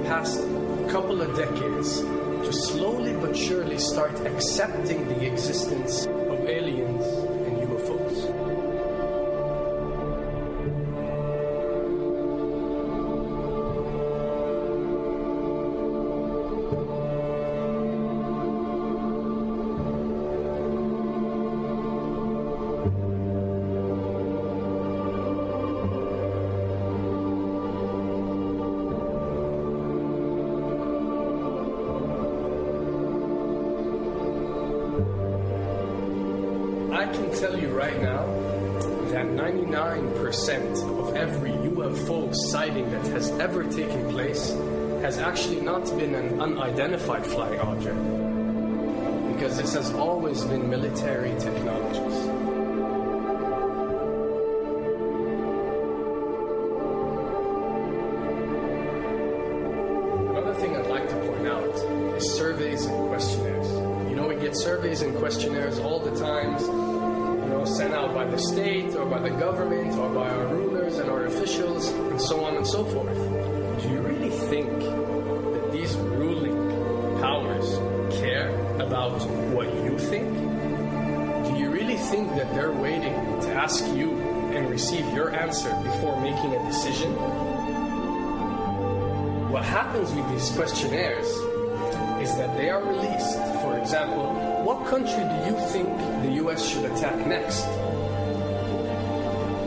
past couple of decades to slowly but surely start accepting the existence of aliens and UFOs. I can tell you right now that 99% of every UFO sighting that has ever taken place has actually not been an unidentified flying object, because this has always been military technologies. Another thing I'd like to point out is surveys and questionnaires. You know, we get surveys and questionnaires all the time, sent out by the state or by the government or by our rulers and our officials and so on and so forth. Do you really think that these ruling powers care about what you think? Do you really think that they're waiting to ask you and receive your answer before making a decision? What happens with these questionnaires is that they are released. For example, what country do you think the US should attack next?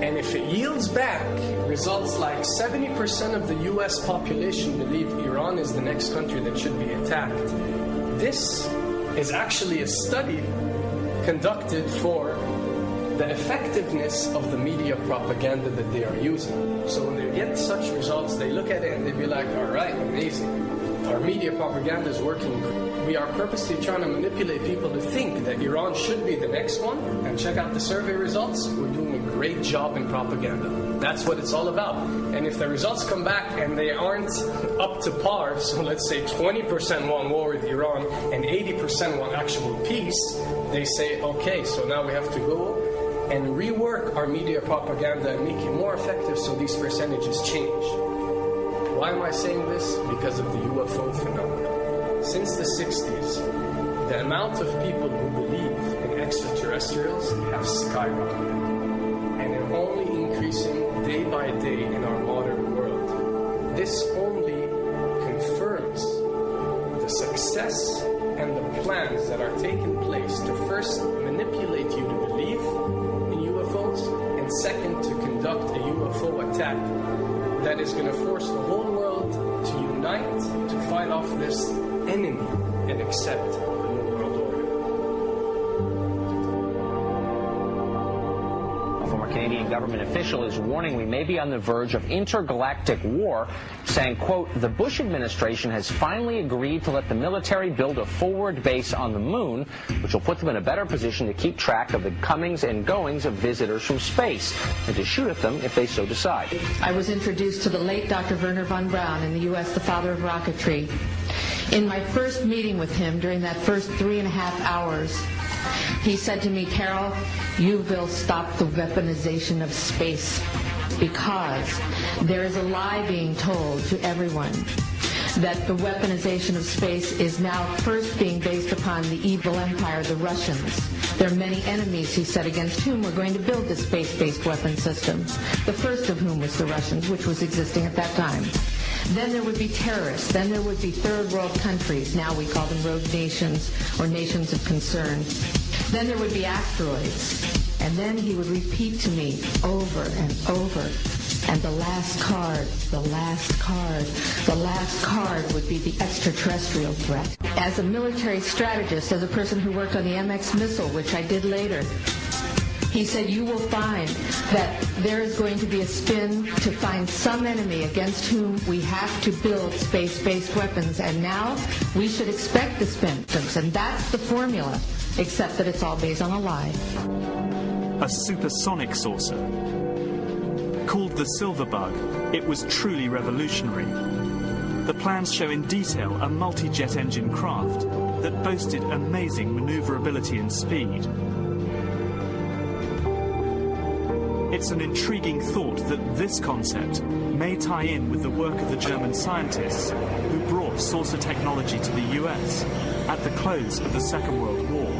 And if it yields back results like 70% of the US population believe Iran is the next country that should be attacked, this is actually a study conducted for the effectiveness of the media propaganda that they are using. So when they get such results, they look at it and they be like, all right, amazing. Our media propaganda is working. We are purposely trying to manipulate people to think that Iran should be the next one. And check out the survey results. We're doing a great job in propaganda. That's what it's all about. And if the results come back and they aren't up to par, so let's say 20% want war with Iran and 80% want actual peace, they say, okay, so now we have to go and rework our media propaganda and make it more effective so these percentages change. Why am I saying this? Because of the UFO phenomenon. Since the 60s, the amount of people who believe in extraterrestrials have skyrocketed, and are only increasing day by day in our modern world. This only confirms the success and the plans that are taking place to first manipulate you to believe in UFOs, and second, to conduct a UFO attack that is going to force the whole world to unite to fight off this enemy and accept the New World Order. A former Canadian government official is warning we may be on the verge of intergalactic war, saying, quote, the Bush administration has finally agreed to let the military build a forward base on the moon, which will put them in a better position to keep track of the comings and goings of visitors from space, and to shoot at them if they so decide. I was introduced to the late Dr. Verner Von Braun in the U.S., the father of rocketry. In my first meeting with him, during that first 3.5 hours, he said to me, Carol, you will stop the weaponization of space, because there is a lie being told to everyone that the weaponization of space is now first being based upon the evil empire, the Russians. There are many enemies, he said, against whom we're going to build this space-based weapon system, the first of whom was the Russians, which was existing at that time. Then there would be terrorists. Then there would be third world countries. Now we call them rogue nations or nations of concern. Then there would be asteroids. And then he would repeat to me over and over, and the last card, the last card, the last card would be the extraterrestrial threat. As a military strategist, as a person who worked on the MX missile, which I did later, he said, you will find that there is going to be a spin to find some enemy against whom we have to build space-based weapons, and now we should expect the spin. And that's the formula, except that it's all based on a lie. A supersonic saucer. Called the Silver Bug, it was truly revolutionary. The plans show in detail a multi-jet engine craft that boasted amazing maneuverability and speed. It's an intriguing thought that this concept may tie in with the work of the German scientists who brought saucer technology to the US at the close of the Second World War.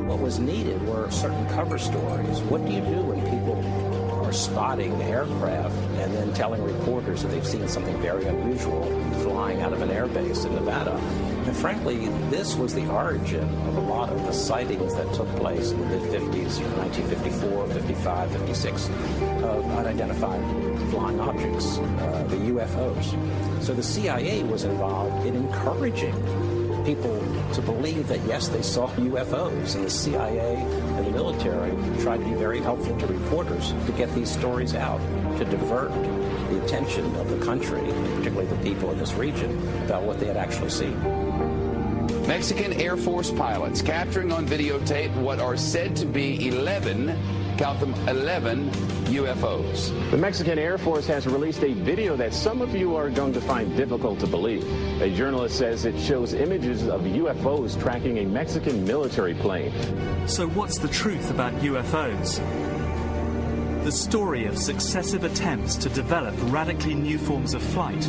What was needed were certain cover stories. What do you do when people are spotting aircraft and then telling reporters that they've seen something very unusual flying out of an airbase in Nevada? And frankly, this was the origin of a lot of the sightings that took place in the mid-50s, 1954, 55, 56, of unidentified flying objects, the UFOs. So the CIA was involved in encouraging people to believe that, yes, they saw UFOs, and the CIA and the military tried to be very helpful to reporters to get these stories out, to divert the attention of the country, particularly the people in this region, about what they had actually seen. Mexican Air Force pilots capturing on videotape what are said to be 11, count them, 11 UFOs. The Mexican Air Force has released a video that some of you are going to find difficult to believe. A journalist says it shows images of UFOs tracking a Mexican military plane. So what's the truth about UFOs? The story of successive attempts to develop radically new forms of flight,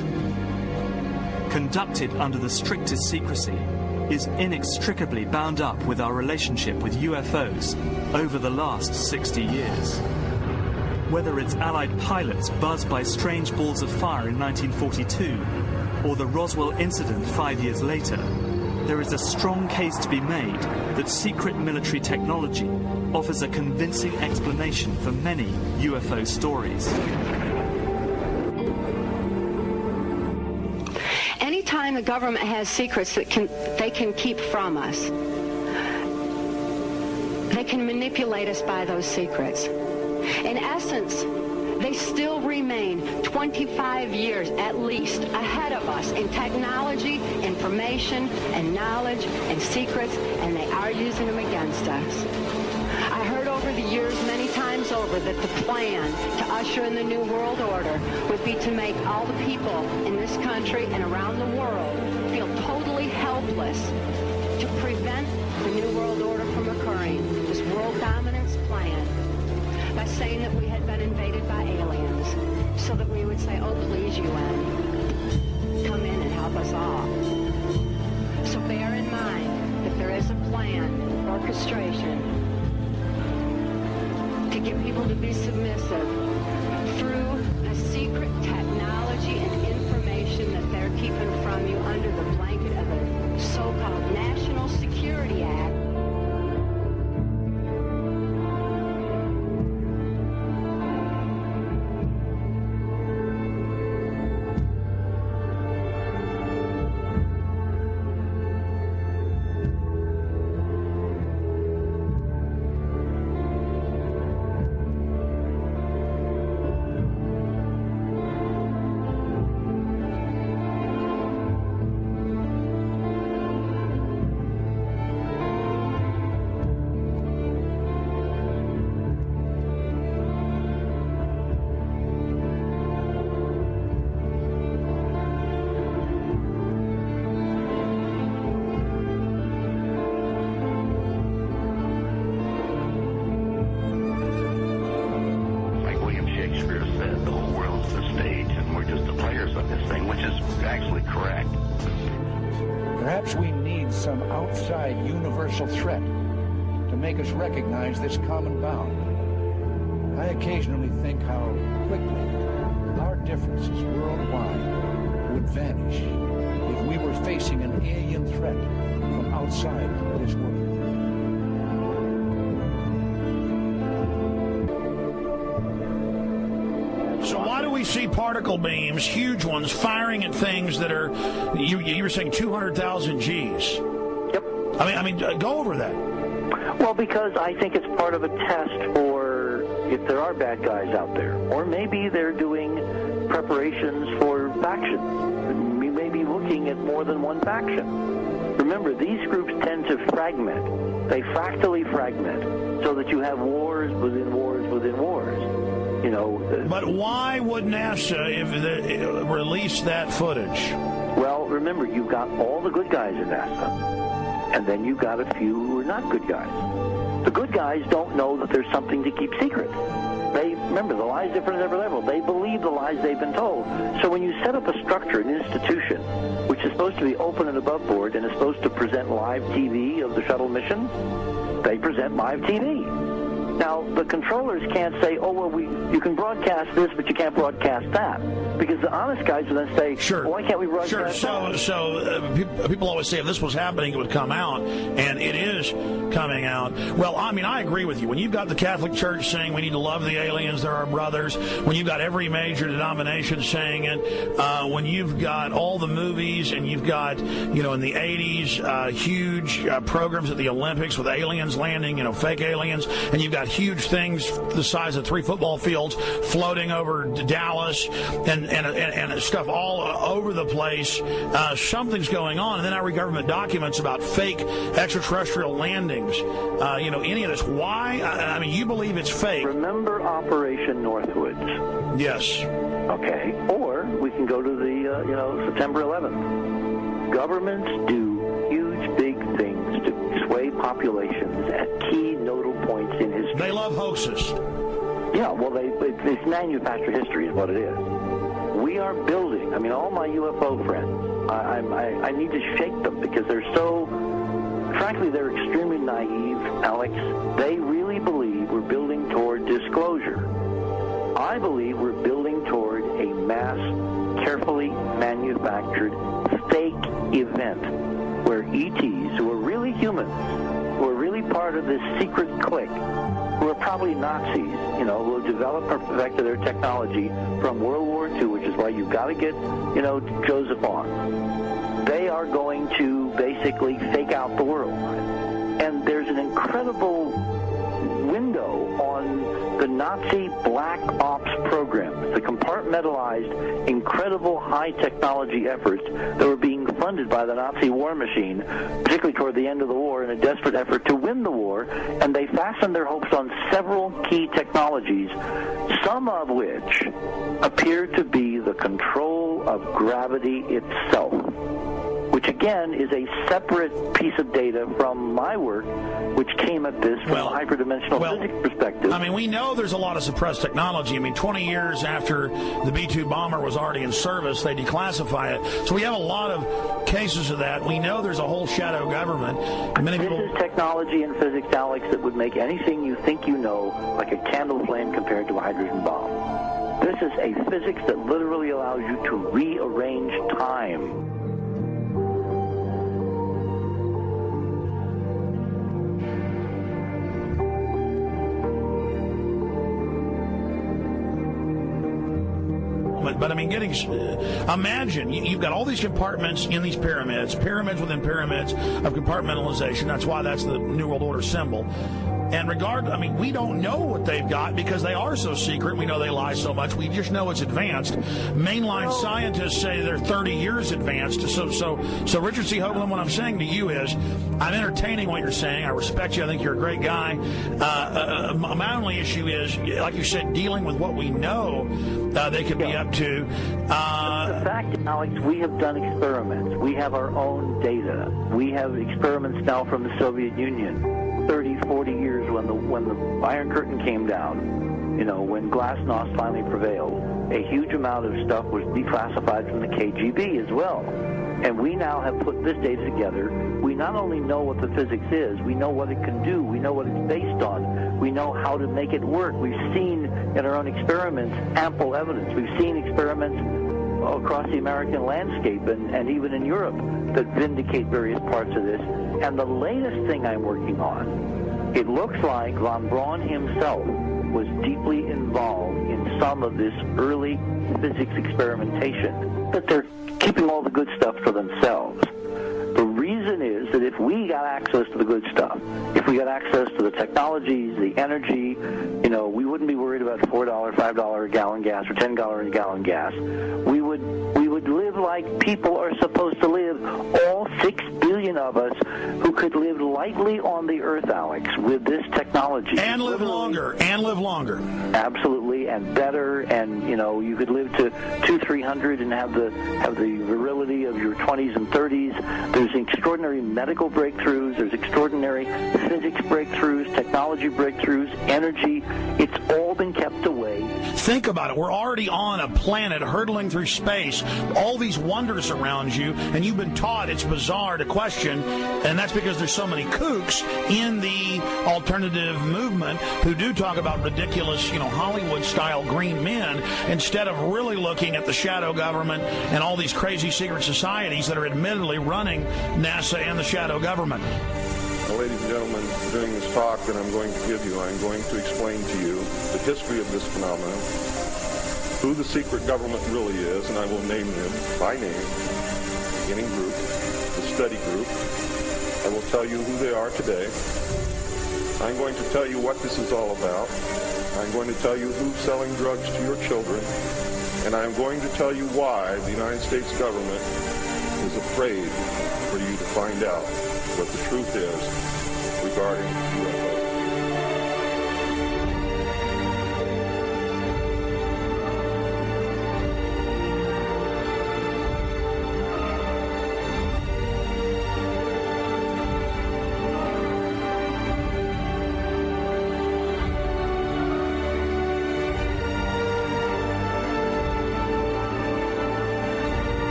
conducted under the strictest secrecy, is inextricably bound up with our relationship with UFOs over the last 60 years. Whether it's Allied pilots buzzed by strange balls of fire in 1942 or the Roswell incident 5 years later, there is a strong case to be made that secret military technology offers a convincing explanation for many UFO stories. Anytime the government has secrets that they can keep from us, they can manipulate us by those secrets. In essence, they still remain 25 years at least ahead of us in technology, information, and knowledge, and secrets, and they are using them against us. I heard over the years many times over that the plan to usher in the New World Order would be to make all the people in this country and around the world feel totally helpless to prevent the New World Order from occurring, this world dominance plan, by saying that we had been invaded by aliens, so that we would say, oh, please, UN, come in and help us all. So bear in mind that there is a plan, orchestration, to get people to be submissive through a secret technology and information that they're keeping from you under the blanket of a so-called National Security Act. We need some outside universal threat to make us recognize this common bound. I occasionally think how quickly our differences worldwide would vanish if we were facing an alien threat from outside this world. So why do we see particle beams, huge ones, firing at things that are, you were saying 200,000 Gs? Yep. I mean, go over that. Well, because I think it's part of a test for if there are bad guys out there. Or maybe they're doing preparations for faction. We may be looking at more than one faction. Remember, these groups tend to fragment. They fractally fragment so that you have wars within wars within wars. You know, but why would NASA release that footage? Well, remember, you've got all the good guys in NASA, and then you've got a few who are not good guys. The good guys don't know that there's something to keep secret. They remember, the lie's different at every level. They believe the lies they've been told. So when you set up a structure, an institution, which is supposed to be open and above board and is supposed to present live TV of the shuttle mission, they present live TV. Now, the controllers can't say, oh, well, you can broadcast this, but you can't broadcast that. Because the honest guys will then say, sure. Well, why can't we broadcast that? So people always say if this was happening, it would come out, and it is coming out. Well, I mean, I agree with you. When you've got the Catholic Church saying we need to love the aliens, they're our brothers, when you've got every major denomination saying it, when you've got all the movies, and you've got, you know, in the 80s, huge programs at the Olympics with aliens landing, you know, fake aliens, and you've got huge things the size of 3 football fields floating over Dallas and stuff all over the place. Something's going on. And then I read government documents about fake extraterrestrial landings. You know, any of this. Why? I mean, you believe it's fake. Remember Operation Northwoods? Yes. Okay. Or we can go to the, September 11th. Governments do huge, big things to sway populations at key nodal points in history. They love hoaxes. Yeah, well, it's manufactured history is what it is. We are building, I mean, all my UFO friends, I need to shake them because they're so, frankly, they're extremely naive, Alex. They really believe we're building toward disclosure. I believe we're building toward a mass, carefully manufactured fake event where ETs, who are really humans, who are really part of this secret clique, who are probably Nazis, you know, who have developed or perfected their technology from World War II, which is why you've got to get, you know, Joseph on. They are going to basically fake out the world. And there's an incredible window on the Nazi black ops program, the compartmentalized, incredible high technology efforts that were being funded by the Nazi war machine, particularly toward the end of the war, in a desperate effort to win the war, and they fastened their hopes on several key technologies, some of which appear to be the control of gravity itself, which again is a separate piece of data from my work, which came at this from a hyperdimensional physics perspective. I mean, we know there's a lot of suppressed technology. I mean, 20 years after the B-2 bomber was already in service, they declassify it. So we have a lot of cases of that. We know there's a whole shadow government. This is technology and physics, Alex, that would make anything you think you know like a candle flame compared to a hydrogen bomb. This is a physics that literally allows you to rearrange time. But I mean, imagine you've got all these compartments in these pyramids within pyramids of compartmentalization. That's why that's the New World Order symbol. And we don't know what they've got because they are so secret. We know they lie so much. We just know it's advanced. Mainline scientists say they're 30 years advanced. So Richard C. Hoagland, what I'm saying to you is, I'm entertaining what you're saying. I respect you. I think you're a great guy. My only issue is, like you said, dealing with what we know they could be up to. The fact, Alex, we have done experiments. We have our own data. We have experiments now from the Soviet Union. 30, 40 years when the Iron Curtain came down, you know, when Glasnost finally prevailed, a huge amount of stuff was declassified from the KGB as well. And we now have put this data together. We not only know what the physics is, we know what it can do, we know what it's based on, we know how to make it work. We've seen in our own experiments ample evidence. We've seen experiments across the American landscape and even in Europe that vindicate various parts of this. And the latest thing I'm working on, it looks like Von Braun himself was deeply involved in some of this early physics experimentation, but they're keeping all the good stuff for themselves. The reason is that if we got access to the good stuff, if we got access to the technologies, the energy, you know, we wouldn't be worried about $4, $5 a gallon gas or $10 a gallon gas. We would live like people are supposed to live, all 6 billion of us who could live slightly on the earth, Alex, with this technology. And live longer. Absolutely, and better, and you could live to 200-300 and have the virility of your 20s and 30s. There's extraordinary medical breakthroughs. There's extraordinary physics breakthroughs, technology breakthroughs, energy. It's all been kept away. Think about it. We're already on a planet hurtling through space, all these wonders around you, and you've been taught it's bizarre to question, and that's because there's so many kooks in the alternative movement who do talk about ridiculous, Hollywood-style green men, instead of really looking at the shadow government and all these crazy secret societies that are admittedly running NASA and the shadow government. Well, ladies and gentlemen, during this talk that I'm going to give you, I'm going to explain to you the history of this phenomenon, who the secret government really is, and I will name them by name, beginning group, the study group. I will tell you who they are today. I'm going to tell you what this is all about. I'm going to tell you who's selling drugs to your children, and I'm going to tell you why the United States government is afraid for you to find out what the truth is regarding UFOs.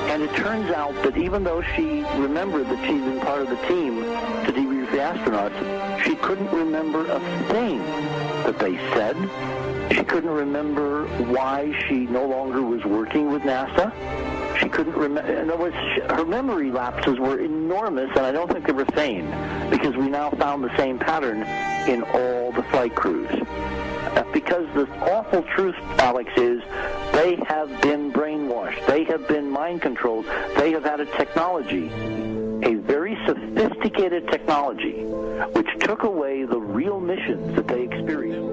And it turns out that even though she remembered that she'd been part of the team to debrief the astronauts, she couldn't remember a thing that they said. She couldn't remember why she no longer was working with NASA. She couldn't remember. In other words, her memory lapses were enormous, and I don't think they were feigned, because we now found the same pattern in all the flight crews. Because the awful truth, Alex, is they have been brainwashed. They have been mind controlled. They have had a technology, a very sophisticated technology, which took away the real missions that they experienced.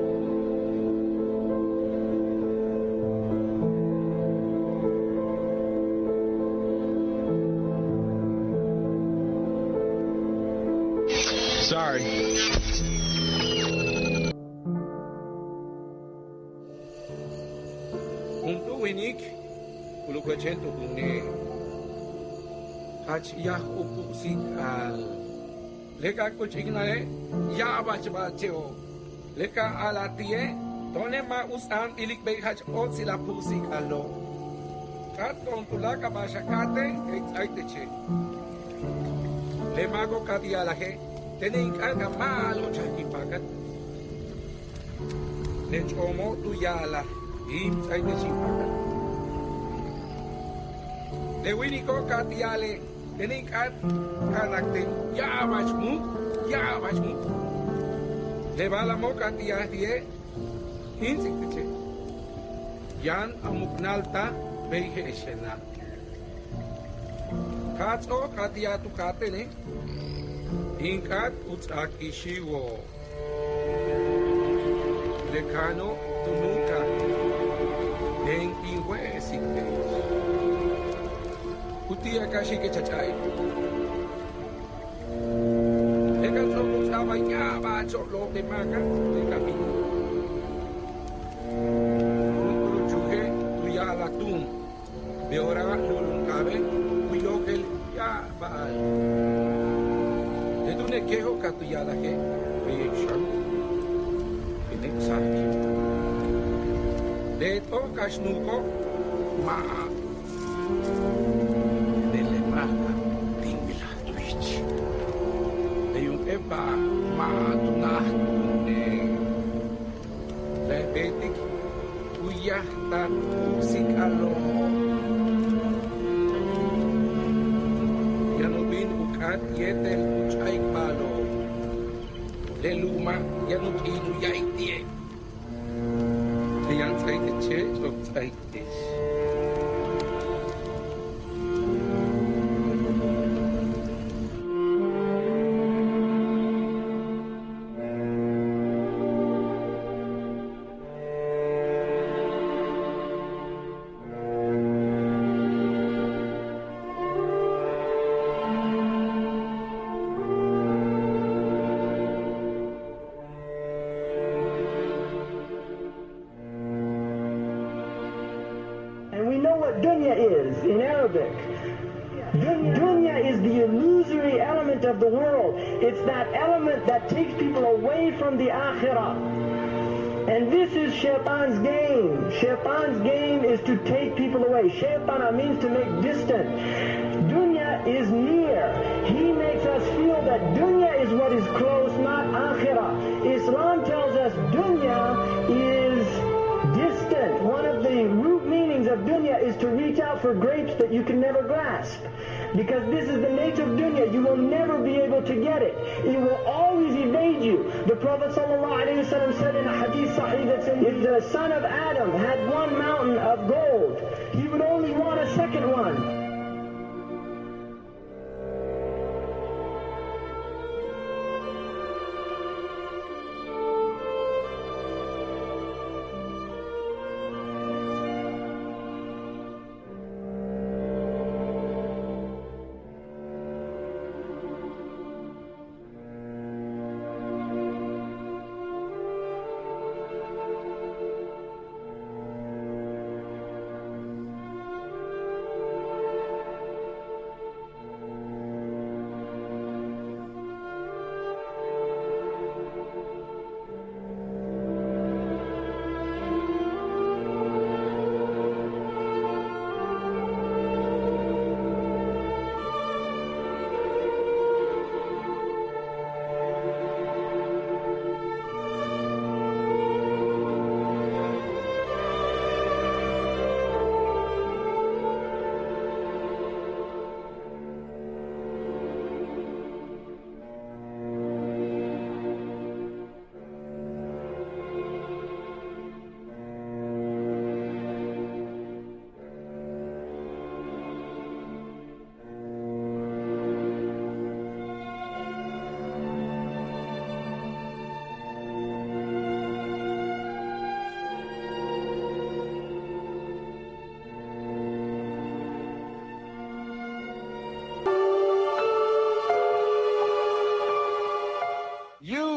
Sorry. Untuk winik, ulu kecil tu kuni, haj yah upuk sikal. Leka kucing nale, ya baca ceo. Leka alatie, tone ma usam ilik baik haj ot sila pusik alo. Kat kontula kabasha kate, ait teche. Lemago katia lahe, tening alga malo chaki pakat. Nechomo tu yala. Im ay nasipakan. Le wini ko katiale, tenikat kanakte, ya bachmu. Le bala mo katiahie, hinsikte. Yan amuknalta beihe esena. Katso katiatu katene, inkat utsaki shiwo. Le kano tunuka. En inhuesite. Utia kashi ke chachai. Eka somo sama ya ba cholo de maga de camino. Chuke tu ya la tum. De ora lulun cabe, wilokel ya ba. De tu ne keho ka tu ya la he. Reaction. Ine sati. De to kasnuko ma de le maga tingla twitch de yung eba ma tunah ne le betik uyah ta musik alo yanobin ukat yetel uchay palo le luma yanuk inu yaitie. Yan take the church or take this. Dunya is in Arabic. Dunya is the illusory element of the world. It's that element that takes people away from the akhirah. And this is Shaitan's game. Shaitan's game is to take people away. Shaitan means to make distant. Dunya is near. He makes us feel that dunya is what is close, not akhirah. Islam tells us dunya is distant. One of the root meanings of dunya is to reach out for grapes that you can never grasp. Because this is the nature of dunya. You will never be able to get it. It will always evade you. The Prophet ﷺ said in a hadith sahih that if the son of Adam had one mountain of gold, he would only want a second one.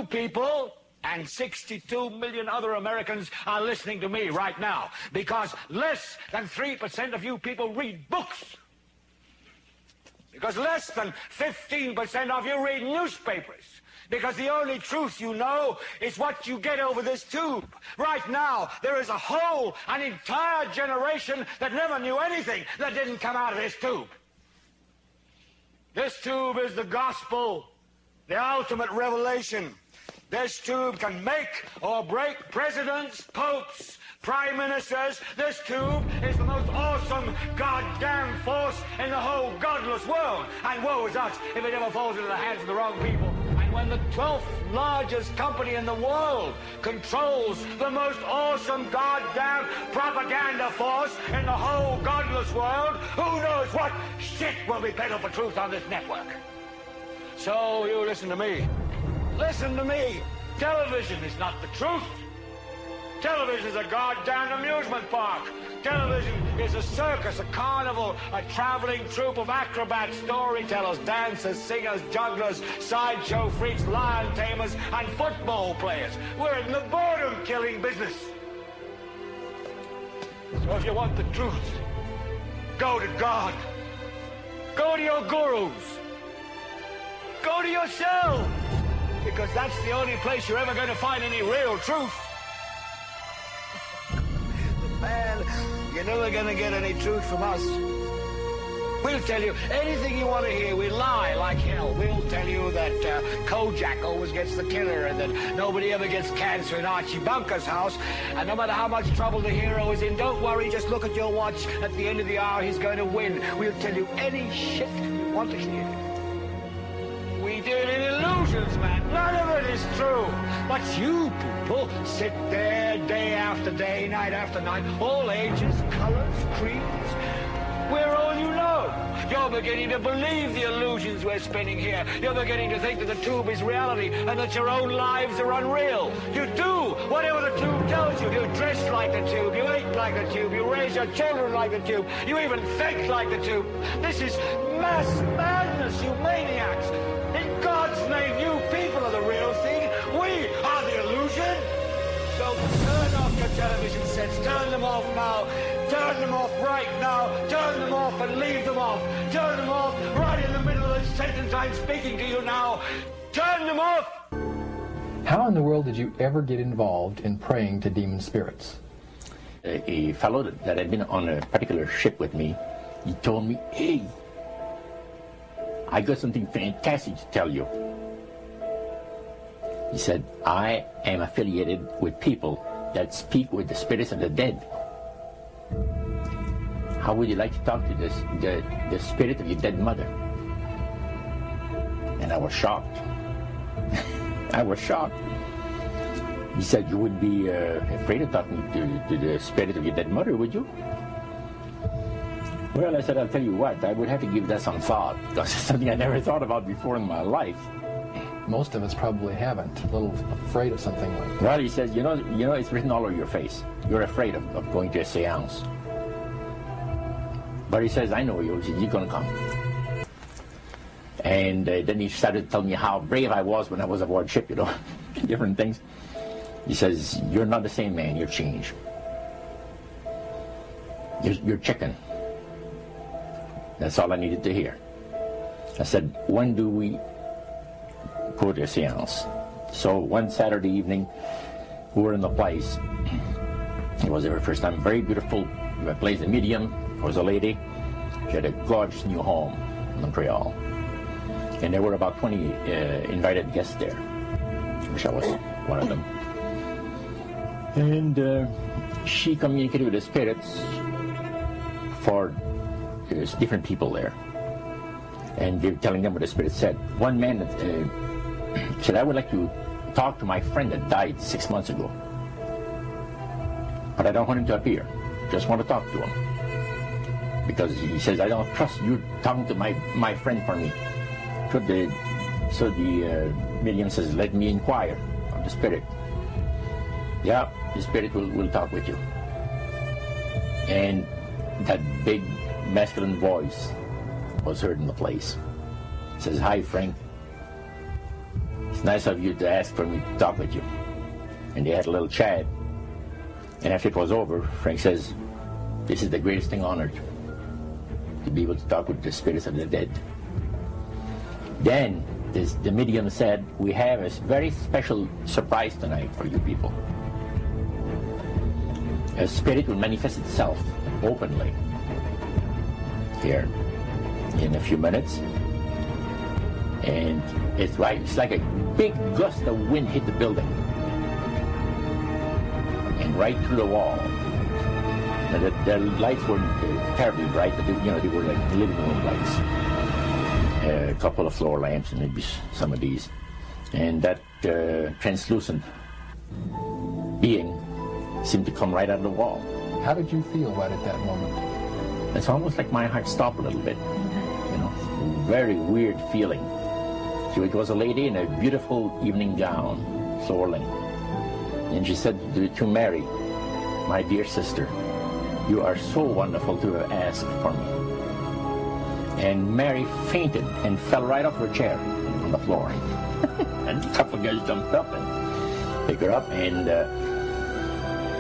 People and 62 million other Americans are listening to me right now because less than 3% of you people read books. Because less than 15% of you read newspapers. Because the only truth you know is what you get over this tube. Right now, there is an entire generation that never knew anything that didn't come out of this tube. This tube is the gospel, the ultimate revelation. This tube can make or break presidents, popes, prime ministers. This tube is the most awesome goddamn force in the whole godless world. And woe is us if it ever falls into the hands of the wrong people. And when the 12th largest company in the world controls the most awesome goddamn propaganda force in the whole godless world, who knows what shit will be peddled for truth on this network. So you listen to me. Listen to me. Television is not the truth. Television is a goddamn amusement park. Television is a circus, a carnival, a traveling troupe of acrobats, storytellers, dancers, singers, jugglers, sideshow freaks, lion tamers, and football players. We're in the boredom-killing business. So if you want the truth, go to God. Go to your gurus. Go to yourself. Because that's the only place you're ever going to find any real truth. Man, you're never going to get any truth from us. We'll tell you anything you want to hear. We lie like hell. We'll tell you that Kojak always gets the killer and that nobody ever gets cancer in Archie Bunker's house. And no matter how much trouble the hero is in, don't worry, just look at your watch. At the end of the hour, he's going to win. We'll tell you any shit you want to hear. We do it in illusion. illusions, man. None of it is true. But you people sit there day after day, night after night, all ages, colors, creeds. We're all you know. You're beginning to believe the illusions we're spinning here. You're beginning to think that the tube is reality and that your own lives are unreal. You do whatever the tube tells you. You dress like the tube. You eat like the tube. You raise your children like the tube. You even think like the tube. This is mass madness, you maniacs. In God's name, you people are the real thing. We are the illusion. So turn off your television sets. Turn them off now. Turn them off right now. Turn them off and leave them off. Turn them off right in the middle of the sentence I'm speaking to you now. Turn them off. How in the world did you ever get involved in praying to demon spirits? A fellow that had been on a particular ship with me, he told me, hey, I got something fantastic to tell you. He said, I am affiliated with people that speak with the spirits of the dead. How would you like to talk to the spirit of your dead mother? And I was shocked. I was shocked. He said, you wouldn't be afraid of talking to the spirit of your dead mother, would you? Well, I said, I'll tell you what, I would have to give that some thought, because it's something I never thought about before in my life. Most of us probably haven't. A little afraid of something like that. Well, he says, you know, it's written all over your face. You're afraid of going to a seance. But he says, I know you. He says, you're going to come. And then he started to tell me how brave I was when I was aboard ship, you know, different things. He says, you're not the same man. You're changed. You're chicken. That's all I needed to hear. I said, when do we go to a seance? So one Saturday evening, we were in the place. It was the first time. Very beautiful place, a medium. There was a lady. She had a gorgeous new home in Montreal. And there were about 20 invited guests there, which I was one of them. And she communicated with the spirits for different people there. And they were telling them what the spirit said. One man said, I would like to talk to my friend that died 6 months ago. But I don't want him to appear. Just want to talk to him. Because he says, I don't trust you talking to my friend for me. So the medium says, let me inquire of the spirit. Yeah, the spirit will talk with you. And that big masculine voice was heard in the place. It says, hi, Frank. It's nice of you to ask for me to talk with you. And they had a little chat. And after it was over, Frank says, this is the greatest thing on earth, to be able to talk with the spirits of the dead. Then the medium said, we have a very special surprise tonight for you people. A spirit will manifest itself openly here in a few minutes. And it's like a big gust of wind hit the building. And right through the wall. Now the lights weren't terribly bright, but they were like living room lights. A couple of floor lamps and maybe some of these. And that translucent being seemed to come right out of the wall. How did you feel right at that moment? It's almost like my heart stopped a little bit. You know, very weird feeling. So it was a lady in a beautiful evening gown, swirling. And she said to Mary, my dear sister, you are so wonderful to have asked for me. And Mary fainted and fell right off her chair on the floor. And a couple of guys jumped up and picked her up, and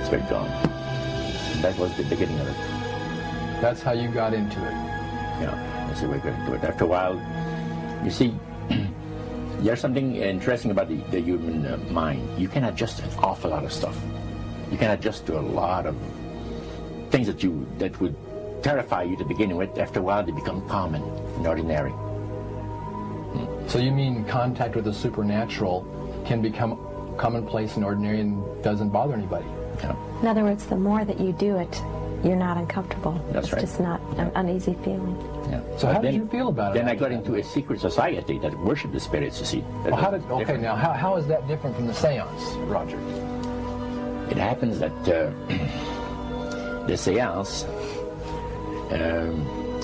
spirit gone. And that was the beginning of it. That's how you got into it. Yeah, that's the way we got into it. After a while, you see, there's something interesting about the human mind. You can adjust to an awful lot of stuff. You can adjust to a lot of things that would terrify you to begin with. After a while, they become common and ordinary. So you mean contact with the supernatural can become commonplace and ordinary and doesn't bother anybody? Yeah. In other words, the more that you do it, you're not uncomfortable. That's it's right. just not an uneasy feeling. Yeah. So how did you feel about it? Then I got into a secret society that worshiped the spirits, you see. Well, now how is that different from the seance, Roger? It happens that the seance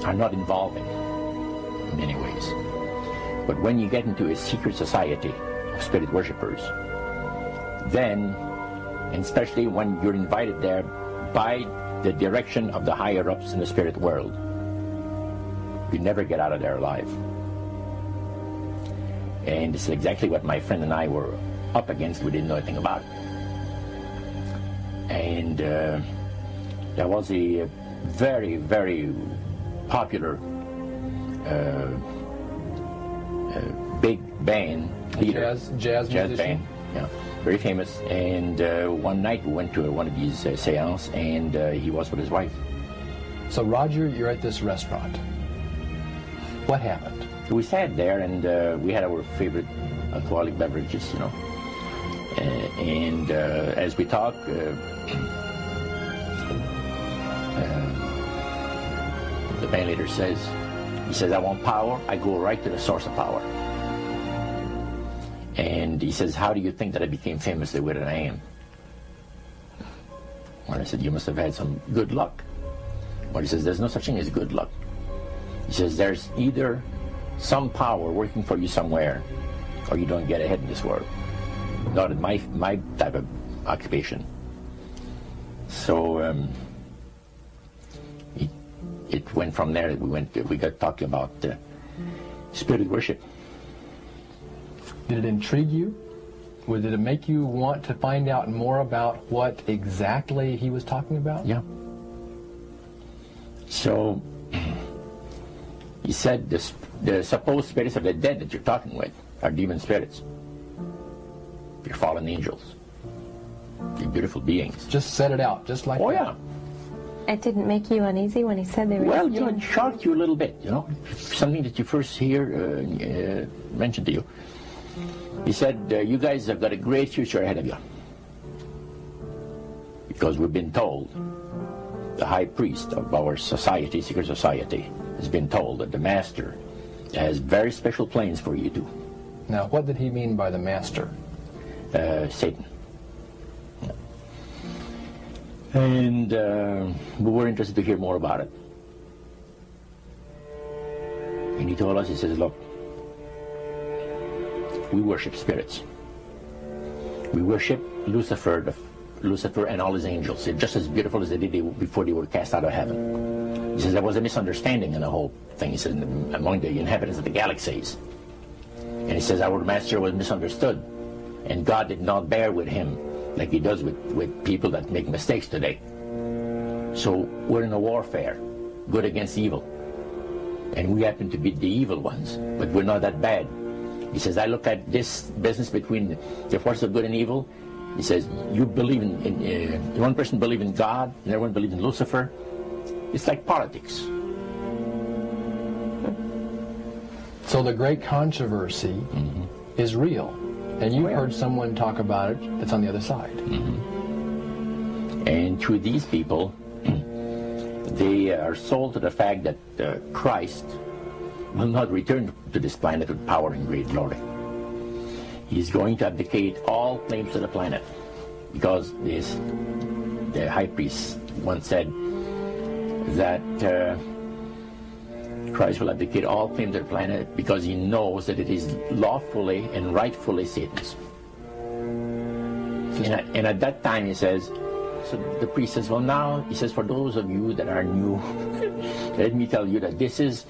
are not involving in many ways. But when you get into a secret society of spirit worshippers, then, and especially when you're invited there by the direction of the higher-ups in the spirit world, you never get out of there alive. And this is exactly what my friend and I were up against. We didn't know anything about it. And there was a very, very popular big band leader. Jazz musician? Band, yeah, very famous. And one night we went to one of these seances, and he was with his wife. So Roger, you're at this restaurant. What happened? We sat there, and we had our favorite alcoholic beverages, you know. And as we talked, the band leader says, he says, I want power. I go right to the source of power. And he says, how do you think that I became famous the way that I am? Well, I said, you must have had some good luck. Well, he says, there's no such thing as good luck. He says, there's either some power working for you somewhere, or you don't get ahead in this world. Not in my type of occupation. So it went from there. We got talking about spirit worship. Did it intrigue you? Did it make you want to find out more about what exactly he was talking about? Yeah. So he said the supposed spirits of the dead that you're talking with are demon spirits. You're fallen angels. You're beautiful beings. Just set it out, just like that. Oh, yeah. It didn't make you uneasy when he said they were... Well, you know, it shocked you a little bit, you know. Something that you first hear mentioned to you. He said, you guys have got a great future ahead of you. Because we've been told, the high priest of our society, secret society, has been told that the master has very special plans for you two. Now, what did he mean by the master? Satan. Yeah. And we were interested to hear more about it. And he told us, he says, look, we worship spirits. We worship Lucifer and all his angels. They're just as beautiful as they did before they were cast out of heaven. He says there was a misunderstanding in the whole thing. He says among the inhabitants of the galaxies. And he says our master was misunderstood. And God did not bear with him like he does with people that make mistakes today. So we're in a warfare, good against evil. And we happen to be the evil ones, but we're not that bad. He says, I look at this business between the forces of good and evil. He says, you believe in one person believes in God, and everyone believes in Lucifer. It's like politics. So the great controversy is real. And you've heard someone talk about it that's on the other side. And through these people, they are sold to the fact that Christ will not return to this planet with power and great glory. He's going to abdicate all claims to the planet, because the high priest once said that Christ will abdicate all claims to the planet because he knows that it is lawfully and rightfully Satan's. And at that time, he says, so the priest says, well, now, he says, for those of you that are new, let me tell you that this is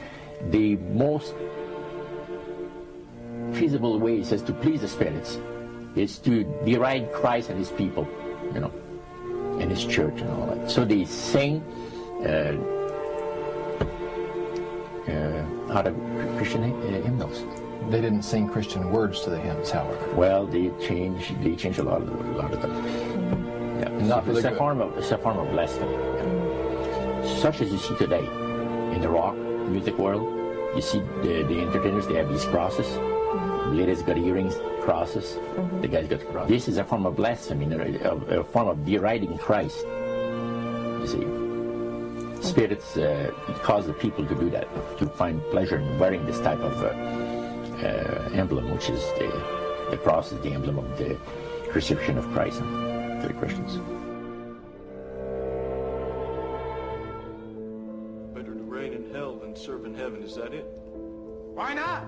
the most feasible way, he says, to please the spirits. It's to deride Christ and his people, you know, and his church and all that. So they sing out of Christian hymnals. They didn't sing Christian words to the hymns, however. Well, they changed a lot of them. Yeah. Not for the good. It's a form of blasphemy. Yeah. Such as you see today in the rock music world. You see the entertainers, they have these crosses. The ladies got earrings, crosses. The guys got crosses. This is a form of blasphemy, a form of deriding Christ. You see. spirits cause the people to do that, to find pleasure in wearing this type of emblem, which is the cross is the emblem of the crucifixion of Christ to the Christians. Better to reign in hell than serve in heaven, is that it? Why not?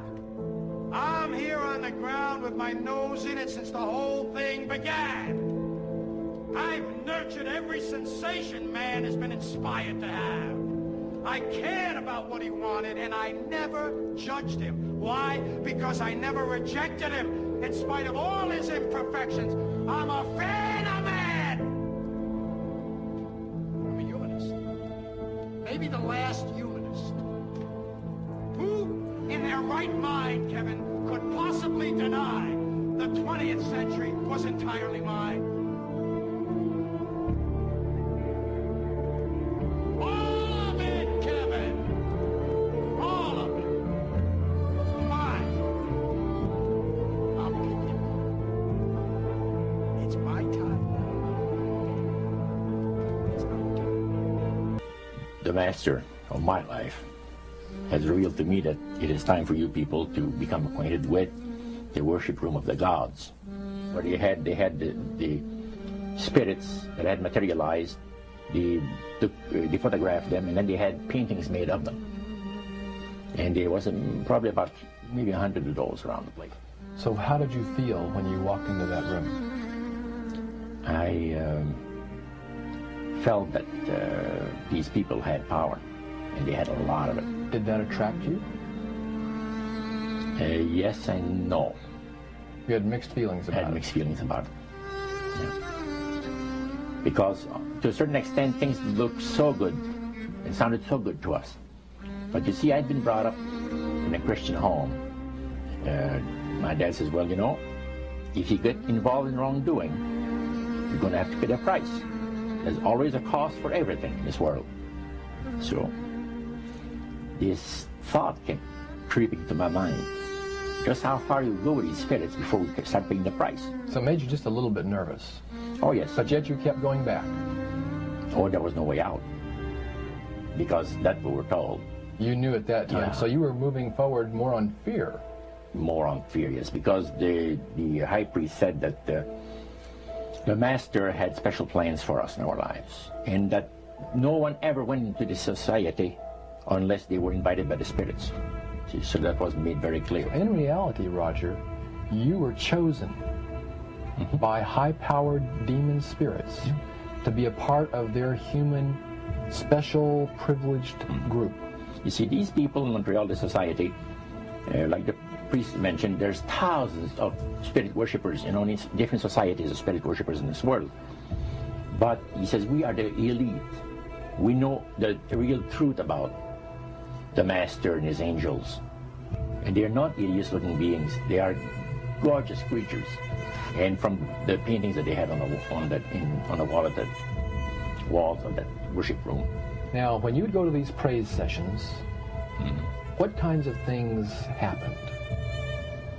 I'm here on the ground with my nose in it since the whole thing began. I've nurtured every sensation man has been inspired to have. I cared about what he wanted, and I never judged him. Why? Because I never rejected him, in spite of all his imperfections. I'm a fan of man! I'm a humanist. Maybe the last humanist. Who, in their right mind, Kevin, could possibly deny the 20th century was entirely mine? The master of my life has revealed to me that it is time for you people to become acquainted with the worship room of the gods, where they had the spirits that had materialized. They photographed them, and then they had paintings made of them. And there was probably about maybe 100 of those around the place. So how did you feel when you walked into that room? I felt that these people had power, and they had a lot of it. Did that attract you? Yes and no. You had mixed feelings about it? I had mixed feelings about it. Yeah. Because to a certain extent, things looked so good and sounded so good to us. But you see, I'd been brought up in a Christian home. My dad says, well, you know, if you get involved in wrongdoing, you're going to have to pay the price. There's always a cost for everything in this world. So this thought kept creeping to my mind. Just how far you go with these spirits before we start paying the price. So it made you just a little bit nervous. Oh, yes. But yet you kept going back. Oh, there was no way out. Because that's what we're told. You knew at that time. Yeah. So you were moving forward more on fear. More on fear, yes. Because the high priest said that the master had special plans for us in our lives. And that no one ever went into this society unless they were invited by the spirits. See, so that was made very clear. In reality, Roger, you were chosen by high-powered demon spirits to be a part of their human, special, privileged group. You see, these people in Montreal, the society, like the priest mentioned, there's thousands of spirit worshippers in only different societies of spirit worshippers in this world. But he says we are the elite. We know the real truth about the master and his angels. And they're not hideous-looking beings. They are gorgeous creatures. And from the paintings that they had on the wall of that walls of that worship room. Now, when you would go to these praise sessions, what kinds of things happened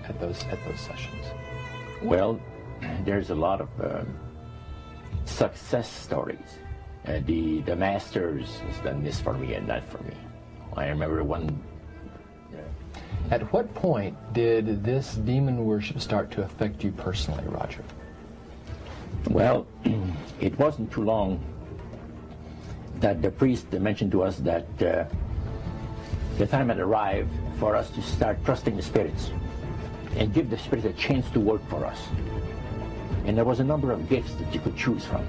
at those sessions? Well, there's a lot of success stories. The masters has done this for me and that for me. I remember one. At what point did this demon worship start to affect you personally, Roger? Well, it wasn't too long that the priest mentioned to us that the time had arrived for us to start trusting the spirits and give the spirits a chance to work for us. And there was a number of gifts that you could choose from.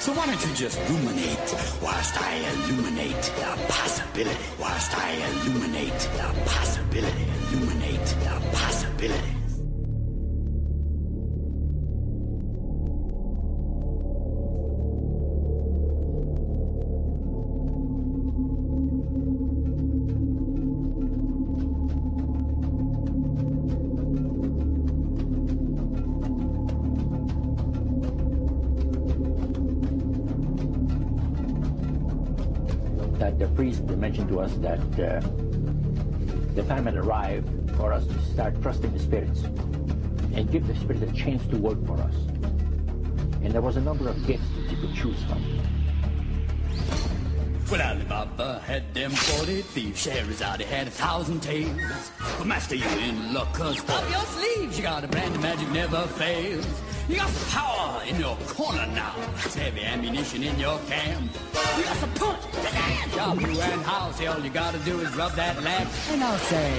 So why don't you just ruminate whilst I illuminate the possibility? Whilst I illuminate the possibility. Illuminate the possibility. priest mentioned to us that the time had arrived for us to start trusting the spirits and give the spirits a chance to work for us. And there was a number of gifts that you could choose from. Well, Alibaba had them 40 thieves. Scheherazade had 1,000 tales. But master, you in luck, 'cause up your sleeves you got a brand of magic never fails. You got some power in your corner now. Some heavy ammunition in your camp. You got some punch to dance. Job you and house. All you gotta do is rub that lamp. And I'll say,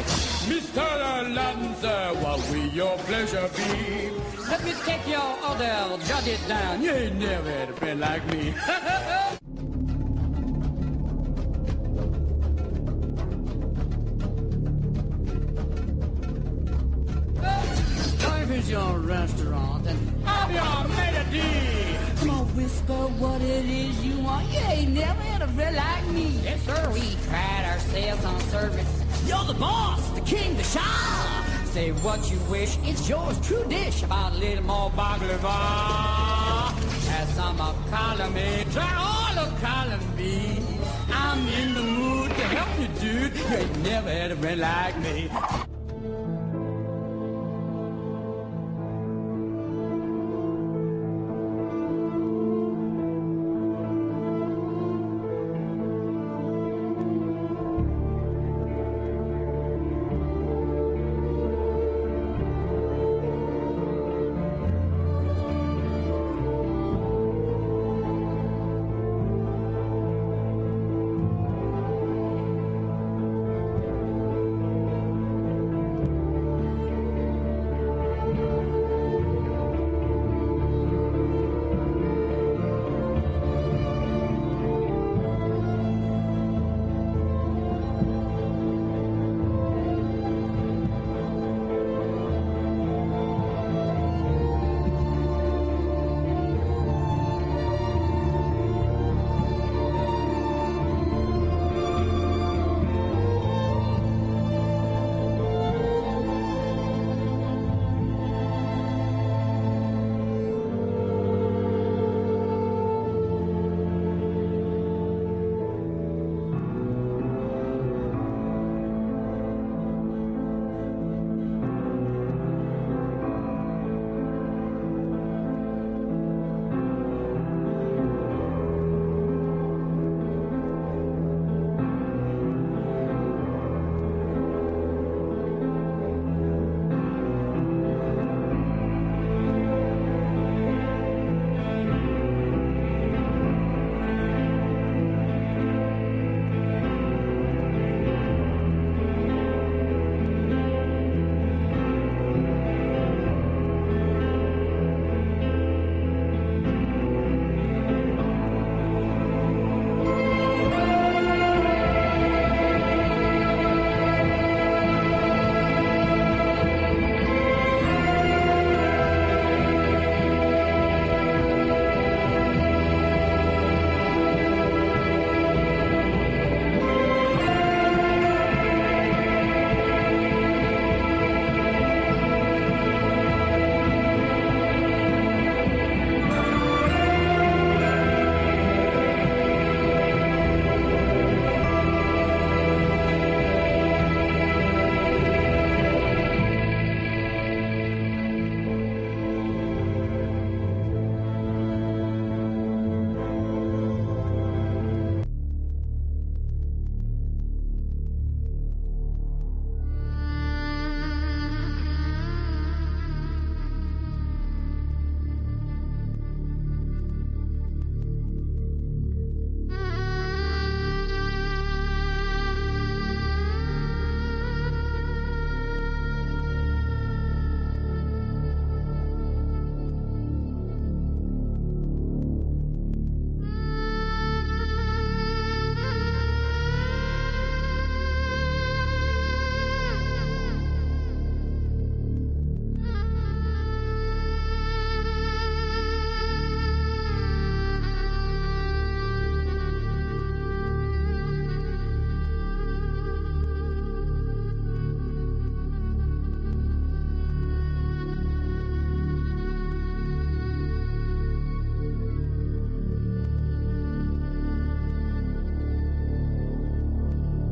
Mr. Aladdin, sir, what will your pleasure be? Let me take your order, jot it down. You ain't never had a friend like me. Life is your restaurant and I'm your melody. Come on, whisper what it is you want. You ain't never had a friend like me. Yes, sir, we pride ourselves on service. You're the boss, the king, the shah. Say what you wish, it's yours, true dish. About a little more baklava. Have some of column A, try all of column B. I'm in the mood to help you, dude. You ain't never had a friend like me.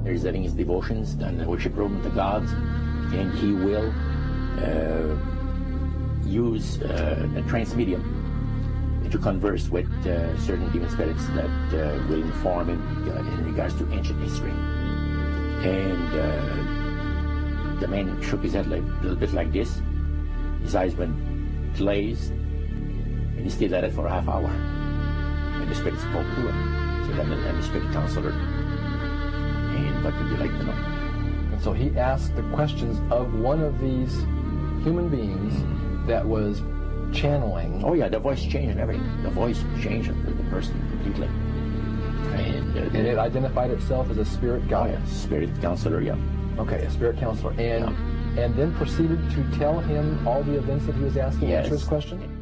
He's having his devotions and worship room to gods, and he will use a trance medium to converse with certain demon spirits that will inform him in regards to ancient history. And the man shook his head a little bit like this. His eyes went glazed, and he stayed at it for a half hour. And the spirit spoke to him. So then the spirit counselor. And what would you like to know? And so he asked the questions of one of these human beings that was channeling. Oh yeah, the voice changed and everything. The voice changed the person completely. And it identified itself as a spirit guide. Oh, yeah. Spirit counselor, yeah. Okay, a spirit counselor. And then proceeded to tell him all the events that he was asking, answer his question?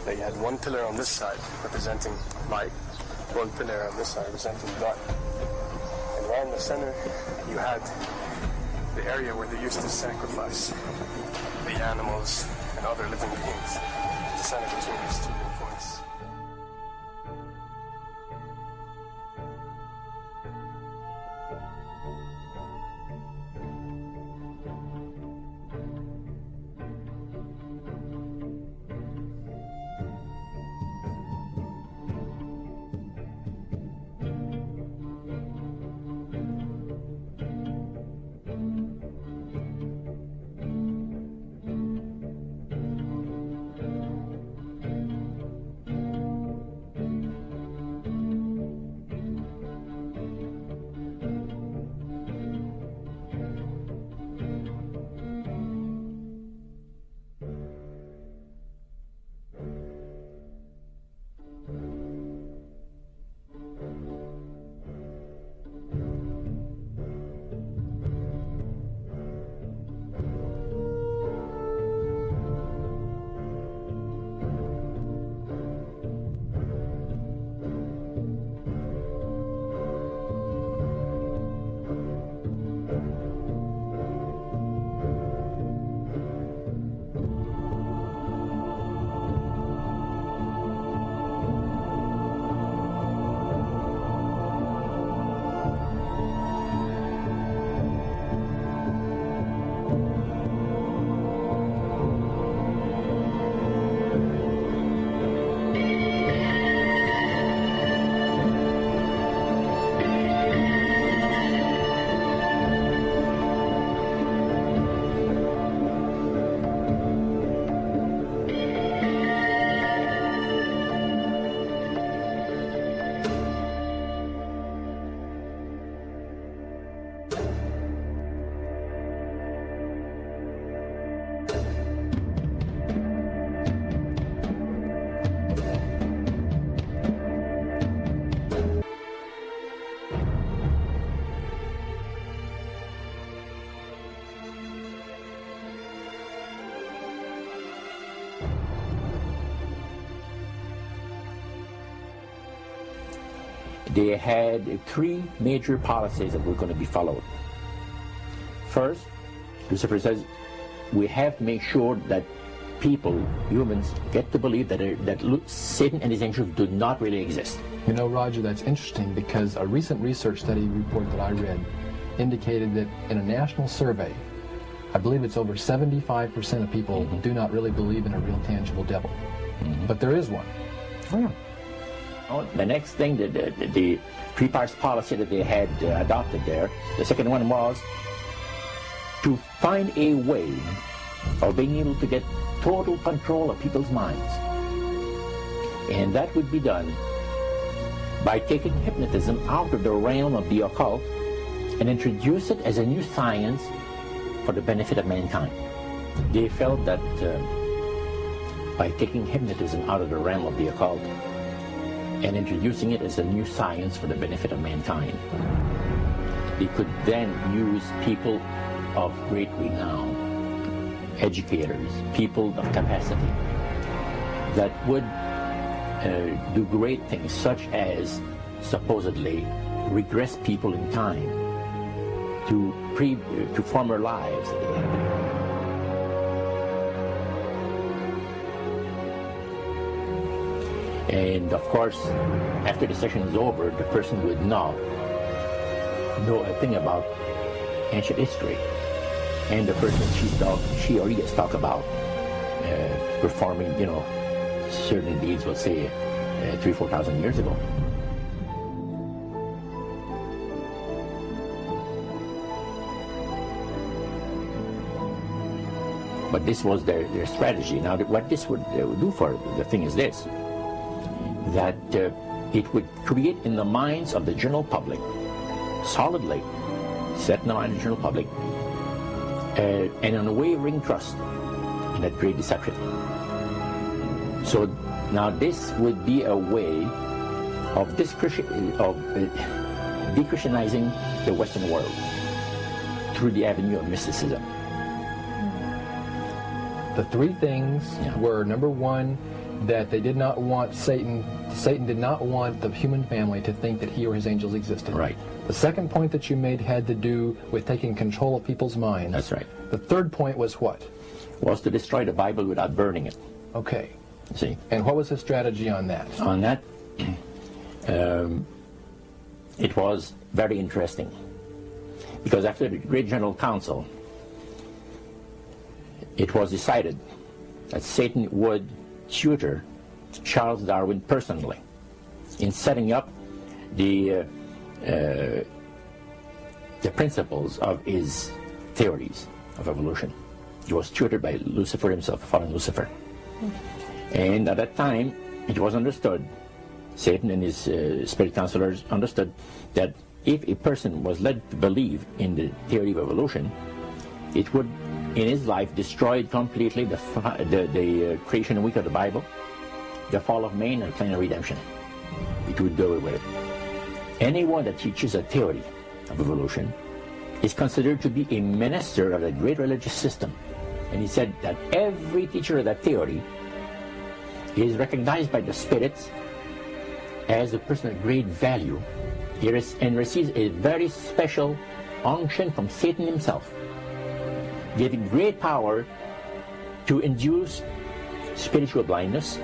They had one pillar on this side representing light, one pillar on this side representing dark. And right in the center, you had the area where they used to sacrifice the animals and other living beings. The center between these two points. they had three major policies that were going to be followed. First, Lucifer says, we have to make sure that people, humans, get to believe that Satan and his angels do not really exist. You know, Roger, that's interesting because a recent research study report that I read indicated that in a national survey, I believe it's over 75% of people do not really believe in a real tangible devil. But there is one. Oh, yeah. Oh, the next thing, the three-parts policy that they had adopted there, the second one was to find a way of being able to get total control of people's minds. And that would be done by taking hypnotism out of the realm of the occult and introduce it as a new science for the benefit of mankind. They felt that by taking hypnotism out of the realm of the occult and introducing it as a new science for the benefit of mankind, they could then use people of great renown, educators, people of capacity, that would do great things, such as supposedly regress people in time to former lives that they had. And of course, after the session is over, the person would not know a thing about ancient history. And the person she or he has talked about performing, certain deeds, we'll say, 3,000 or 4,000 years ago. But this was their strategy. Now, what this would do for the thing is this, that it would create in the minds of the general public, solidly set in the mind of the general public, an unwavering trust in that great deception. So now this would be a way of de-Christianizing the Western world through the avenue of mysticism. The three things were, number one, that they did not want Satan did not want the human family to think that he or his angels existed. Right. The second point that you made had to do with taking control of people's minds. That's right. The third point was what? Was to destroy the Bible without burning it. Okay. See? And what was his strategy on that? On that, it was very interesting. Because after the Great General Council, it was decided that Satan would tutor Charles Darwin personally in setting up the principles of his theories of evolution. He was tutored by Lucifer himself, fallen Lucifer. And at that time, it was understood, Satan and his spirit counselors understood, that if a person was led to believe in the theory of evolution, it would, in his life, destroy completely the creation week of the Bible, the fall of man, and plan of redemption. It would do away with it. Anyone that teaches a theory of evolution is considered to be a minister of a great religious system. And he said that every teacher of that theory is recognized by the spirits as a person of great value and receives a very special unction from Satan himself, giving great power to induce spiritual blindness,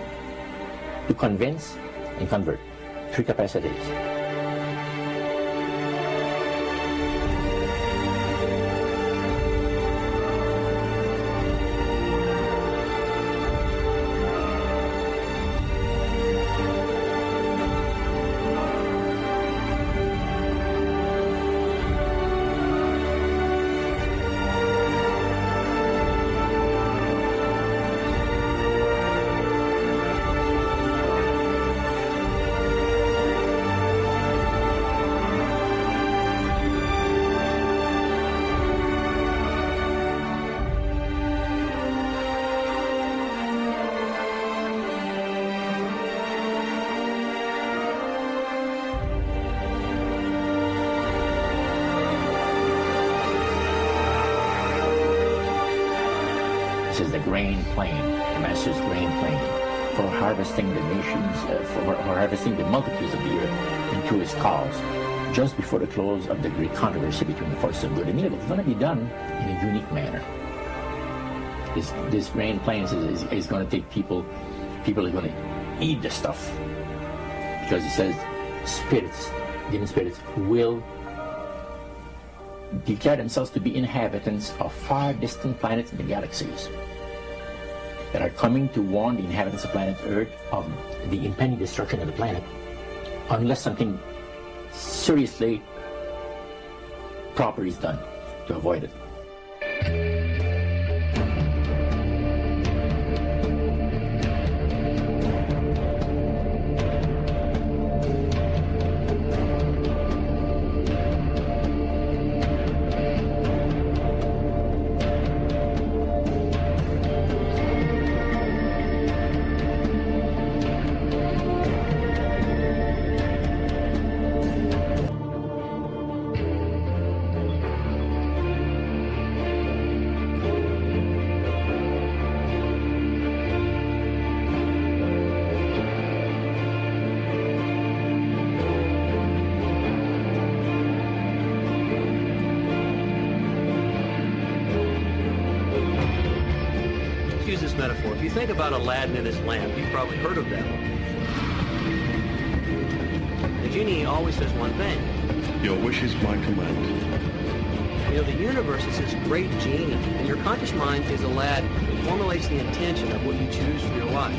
to convince and convert. Three capacities. This is the grain plane, the master's grain plane. for harvesting the nations, for harvesting the multitudes of the earth into his cause, just before the close of the great controversy between the forces of good and evil. It's going to be done in a unique manner. This grain plains is going to take people are going to eat the stuff, because it says spirits, demon spirits, will declare themselves to be inhabitants of far distant planets in the galaxies that are coming to warn the inhabitants of planet Earth of the impending destruction of the planet unless something seriously proper is done to avoid it. Metaphor. If you think about Aladdin and his lamp, you've probably heard of that one. The genie always says one thing. Your wish is my command. You know, the universe is this great genie, and your conscious mind is Aladdin. It formulates the intention of what you choose for your life.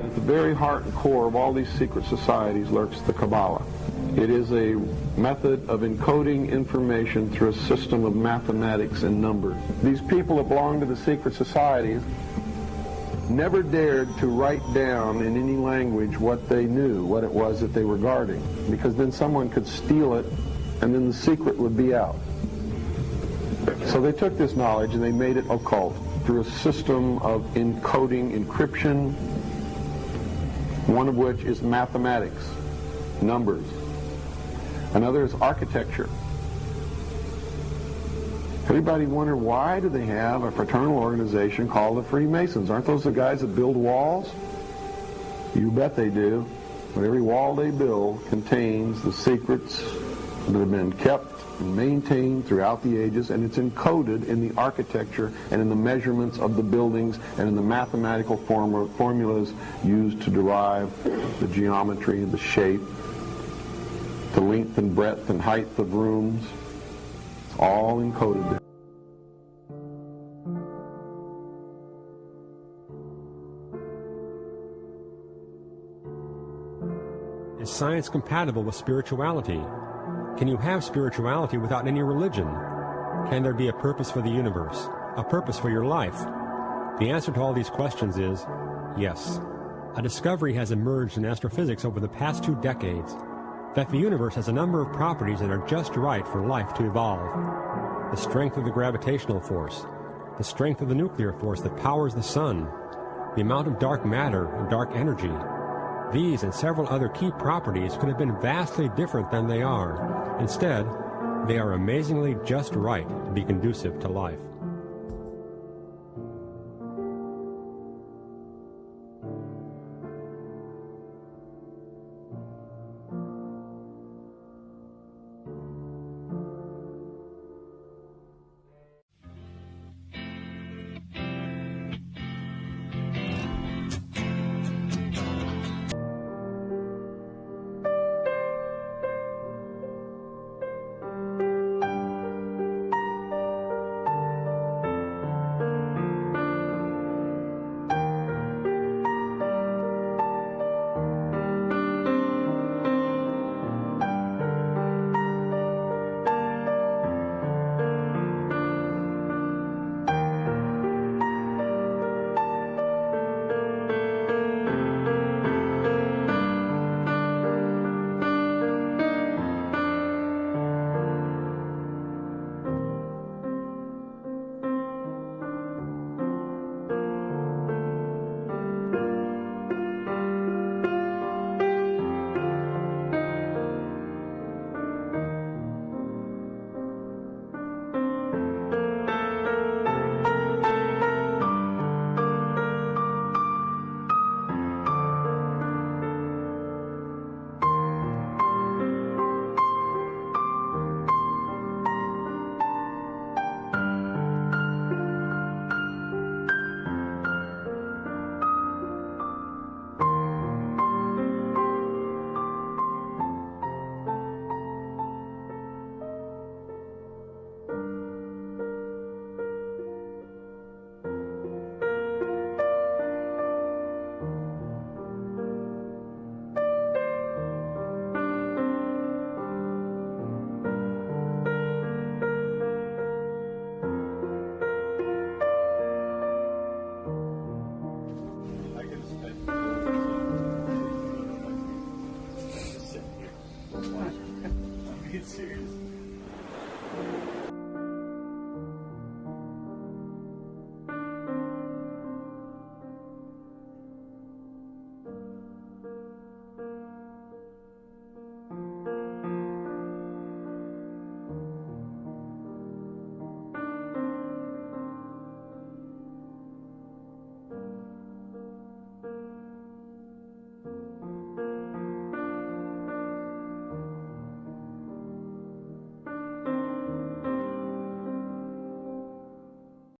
At the very heart and core of all these secret societies lurks the Kabbalah. It is a method of encoding information through a system of mathematics and numbers. These people that belong to the secret societies never dared to write down in any language what they knew, what it was that they were guarding, because then someone could steal it and then the secret would be out. So they took this knowledge and they made it occult through a system of encoding, encryption, one of which is mathematics, numbers. Another is architecture. Everybody wonder, why do they have a fraternal organization called the Freemasons? Aren't those the guys that build walls? You bet they do. But every wall they build contains the secrets that have been kept and maintained throughout the ages, and it's encoded in the architecture and in the measurements of the buildings and in the mathematical formulas used to derive the geometry, the shape, the length and breadth and height of rooms. It's all encoded there. Is science compatible with spirituality? Can you have spirituality without any religion? Can there be a purpose for the universe? A purpose for your life? The answer to all these questions is yes. A discovery has emerged in astrophysics over the past 2 decades that the universe has a number of properties that are just right for life to evolve. The strength of the gravitational force, the strength of the nuclear force that powers the sun, the amount of dark matter and dark energy. These and several other key properties could have been vastly different than they are. Instead, they are amazingly just right to be conducive to life.